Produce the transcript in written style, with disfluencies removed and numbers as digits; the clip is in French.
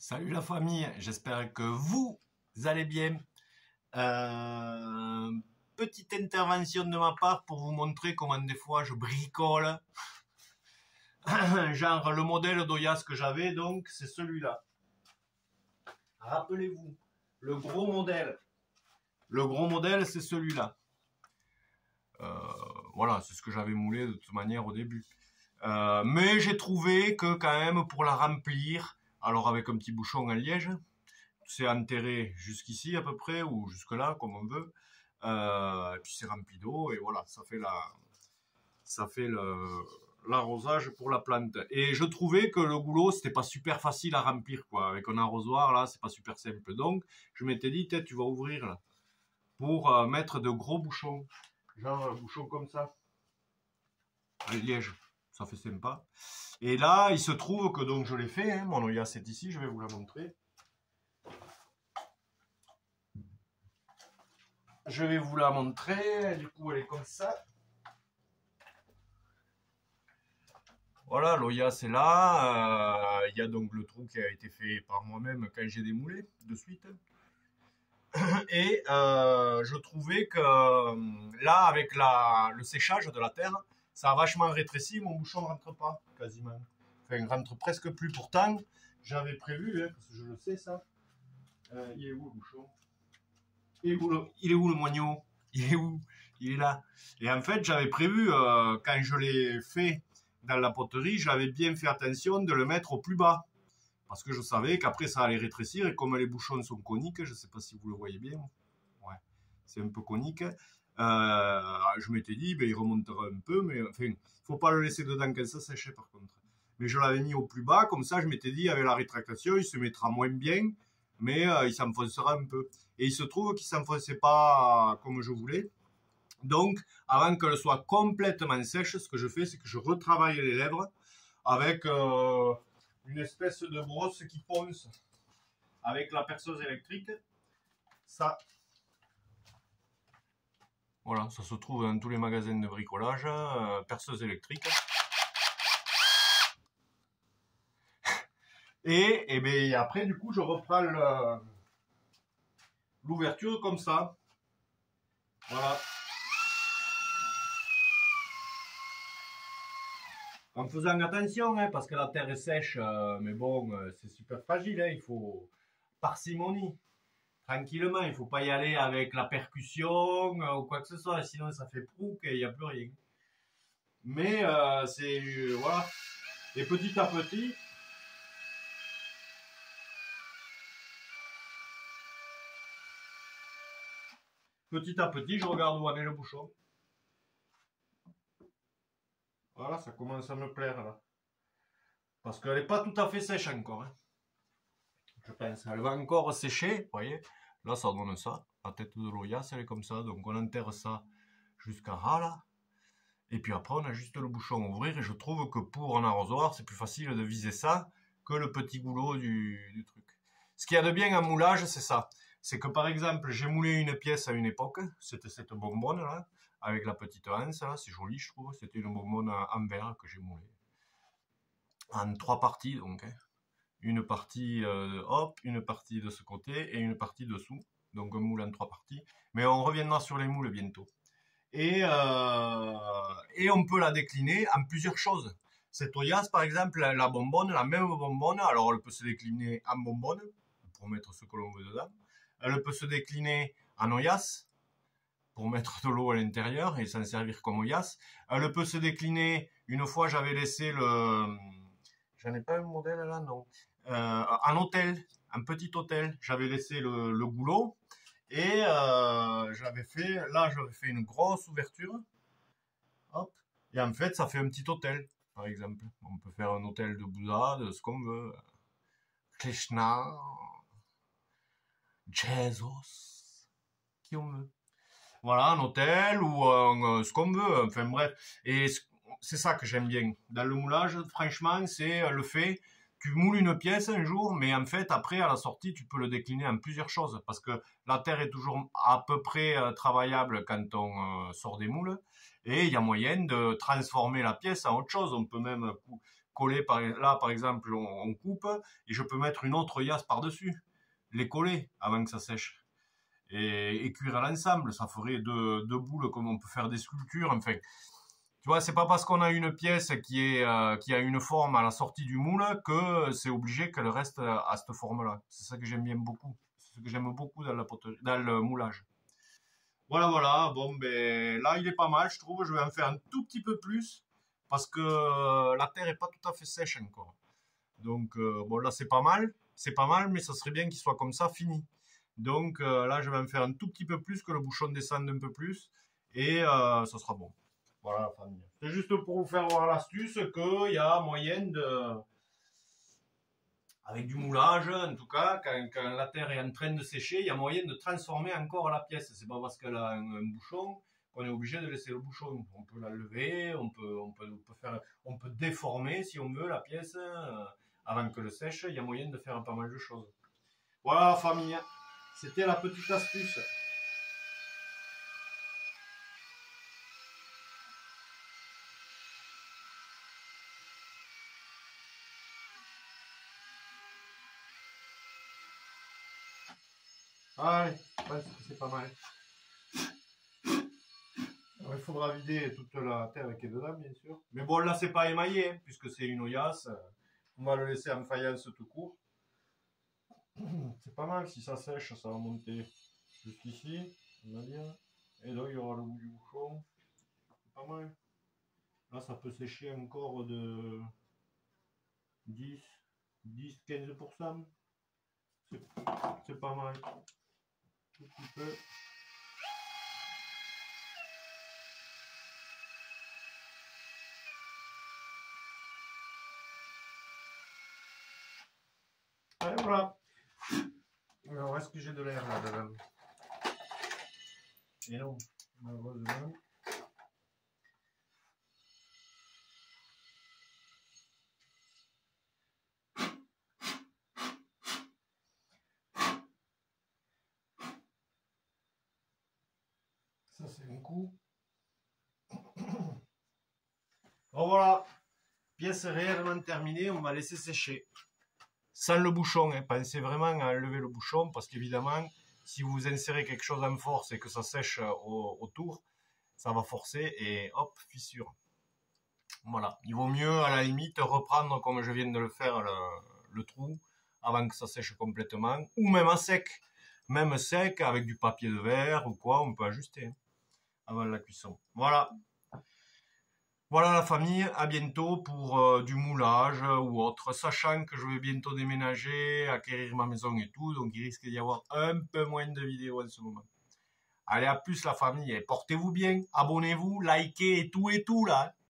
Salut la famille, j'espère que vous allez bien. Petite intervention de ma part pour vous montrer comment des fois je bricole. Genre le modèle d'Oyas que j'avais, donc c'est celui-là. Rappelez-vous, le gros modèle. Le gros modèle c'est celui-là. Voilà, c'est ce que j'avais moulé de toute manière au début. Mais j'ai trouvé que quand même pour la remplir, alors avec un petit bouchon en liège, c'est enterré jusqu'ici à peu près, ou jusque là, comme on veut. Et puis c'est rempli d'eau, et voilà, ça fait l'arrosage pour la plante. Et je trouvais que le goulot, c'était pas super facile à remplir, quoi. Avec un arrosoir, là, c'est pas super simple. Donc, je m'étais dit, peut-être tu vas ouvrir, là, pour mettre de gros bouchons. Genre un bouchon comme ça. Avec liège, ça fait sympa. Et là, il se trouve que donc je l'ai fait, hein, mon Oya c'est ici, je vais vous la montrer. Je vais vous la montrer, du coup elle est comme ça. Voilà, l'Oya c'est là. Il y a donc le trou qui a été fait par moi-même quand j'ai démoulé de suite. Et je trouvais que là, avec le séchage de la terre, ça a vachement rétréci, mon bouchon ne rentre pas quasiment. Enfin, il rentre presque plus. Pourtant, j'avais prévu, hein, parce que je le sais ça. Il est où le bouchon? Il est où le moignon? Il est où? Il est là. Et en fait, j'avais prévu, quand je l'ai fait dans la poterie, j'avais bien fait attention de le mettre au plus bas. Parce que je savais qu'après ça allait rétrécir, et comme les bouchons sont coniques, je ne sais pas si vous le voyez bien, ouais, c'est un peu conique, je m'étais dit, ben, il remontera un peu, mais enfin, il ne faut pas le laisser dedans quand ça sèche par contre. Mais je l'avais mis au plus bas, comme ça je m'étais dit, avec la rétractation, il se mettra moins bien, mais il s'enfoncera un peu. Et il se trouve qu'il ne s'enfonçait pas comme je voulais. Donc, avant qu'elle soit complètement sèche, ce que je fais, c'est que je retravaille les lèvres avec une espèce de brosse qui ponce avec la perceuse électrique. Ça, voilà, ça se trouve dans tous les magasins de bricolage, perceuse électrique. Et ben, après, du coup, je reprends l'ouverture comme ça. Voilà. En faisant attention, hein, parce que la terre est sèche, mais bon, c'est super fragile, hein, il faut parcimonie. Tranquillement, il ne faut pas y aller avec la percussion ou quoi que ce soit, sinon ça fait prouk et il n'y a plus rien. Mais c'est voilà. Et petit à petit, je regarde où en est le bouchon. Voilà, ça commence à me plaire là. Parce qu'elle n'est pas tout à fait sèche encore. Hein. Je pense. Elle va encore sécher, vous voyez. Là, ça donne ça. La tête de l'Oyas, elle est comme ça. Donc on enterre ça jusqu'à là. Et puis après, on a juste le bouchon à ouvrir. Et je trouve que pour un arrosoir, c'est plus facile de viser ça que le petit goulot du truc. Ce qu'il y a de bien en moulage, c'est ça. C'est que par exemple, j'ai moulé une pièce à une époque. C'était cette bonbonne là, avec la petite anse là. C'est joli, je trouve. C'était une bonbonne en verre que j'ai moulée. En 3 parties donc. Hein. Une partie hop, une partie de ce côté et une partie dessous. Donc un moule en 3 parties. Mais on reviendra sur les moules bientôt. Et on peut la décliner en plusieurs choses. Cette Oya's, par exemple, la bonbonne, la même bonbonne, alors elle peut se décliner en bonbonne, pour mettre ce que l'on veut dedans. Elle peut se décliner en Oya's, pour mettre de l'eau à l'intérieur et s'en servir comme Oya's. Elle peut se décliner, une fois j'avais laissé j'en ai pas un modèle là, non. En hôtel, un petit hôtel, j'avais laissé le goulot. Et j'avais fait une grosse ouverture. Hop. Et en fait, ça fait un petit hôtel, par exemple. On peut faire un hôtel de Bouddha, de ce qu'on veut. Krishna, Jesus, qui on veut. Voilà, un hôtel ou ce qu'on veut. Enfin bref. Et c'est ça que j'aime bien. Dans le moulage, franchement, c'est le fait... Tu moules une pièce un jour, mais en fait, après, à la sortie, tu peux le décliner en plusieurs choses. Parce que la terre est toujours à peu près travaillable quand on sort des moules. Et il y a moyen de transformer la pièce en autre chose. On peut même coller, là par exemple on coupe, et je peux mettre une autre œillas par-dessus, les coller avant que ça sèche. Et cuire à l'ensemble, ça ferait deux boules comme on peut faire des sculptures, enfin. Tu vois, c'est pas parce qu'on a une pièce qui a une forme à la sortie du moule que c'est obligé qu'elle reste à cette forme-là. C'est ça que j'aime bien beaucoup. C'est ce que j'aime beaucoup dans dans le moulage. Voilà, voilà. Bon, ben là, il est pas mal, je trouve. Je vais en faire un tout petit peu plus parce que la terre est pas tout à fait sèche encore. Donc, bon, là, c'est pas mal. C'est pas mal, mais ça serait bien qu'il soit comme ça, fini. Donc, là, je vais en faire un tout petit peu plus, que le bouchon descende un peu plus. Et ça sera bon. Voilà la famille. C'est juste pour vous faire voir l'astuce qu'il y a moyen de, avec du moulage en tout cas, quand la terre est en train de sécher, il y a moyen de transformer encore la pièce. C'est pas parce qu'elle a un bouchon qu'on est obligé de laisser le bouchon. On peut la lever, on peut déformer si on veut la pièce avant que le sèche. Il y a moyen de faire pas mal de choses. Voilà la famille. C'était la petite astuce. Allez, je pense que c'est pas mal. Alors, il faudra vider toute la terre qui est dedans, bien sûr. Mais bon, là, c'est pas émaillé, hein, puisque c'est une œillas. On va le laisser en faïence tout court. C'est pas mal, si ça sèche, ça va monter jusqu'ici, on va dire. Et là, il y aura le bout du bouchon. C'est pas mal. Là, ça peut sécher encore de 10-15%. C'est pas mal. Un petit peu. Allez, voilà. Alors, est-ce que j'ai de l'air là-dedans? Et non, malheureusement. Ça, c'est un coup. Bon, voilà. Pièce réellement terminée, on va laisser sécher. Sans le bouchon, hein. Pensez vraiment à enlever le bouchon, parce qu'évidemment, si vous insérez quelque chose en force et que ça sèche autour, ça va forcer et hop, fissure. Voilà, il vaut mieux à la limite reprendre comme je viens de le faire le trou avant que ça sèche complètement, ou même à sec. Même sec, avec du papier de verre ou quoi, on peut ajuster avant la cuisson. Voilà. Voilà la famille, à bientôt pour du moulage ou autre, sachant que je vais bientôt déménager, acquérir ma maison et tout, donc il risque d'y avoir un peu moins de vidéos en ce moment. Allez, à plus la famille, et portez-vous bien, abonnez-vous, likez et tout là.